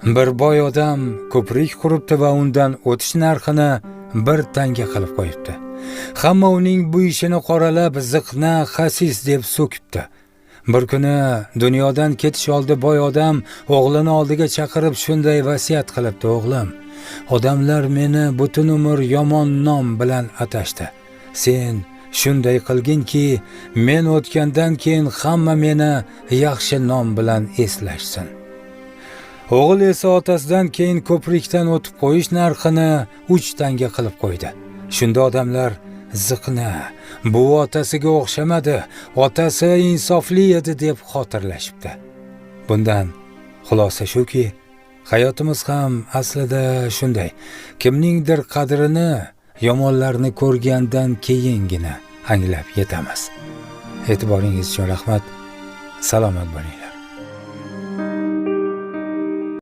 Bir boy odam ko'prik quribdi va undan o'tish narxini 1 tanga qilib qo'yibdi. Hamma uning bu ishini qoralab, ziqna, xasis deb so'kibdi. Bir kuni dunyodan ketish oldi boy odam o'g'lini oldiga chaqirib shunday vasiyat qilibdi: "O'g'lim, odamlar meni butun umr yomon nom bilan atashdi. Sen shunday qilginki, men o'tgandan keyin hamma meni yaxshi nom bilan eslashsin." O'g'il esa otasidan keyin ko'prikdan o'tib qo'yish narxini 3 tanga qilib qo'ydi. Shunda odamlar ziqna, bu otasiga o'xshamadi, otasi insofli edi deb xotirlashibdi. Bundan xulosa shuki, hayotimiz ham aslida shunday. Kimningdir qadrini yomonlarni ko'rgandan keyingina anglab yetamiz. E'tiboringiz uchun rahmat. Salomat bo'ling.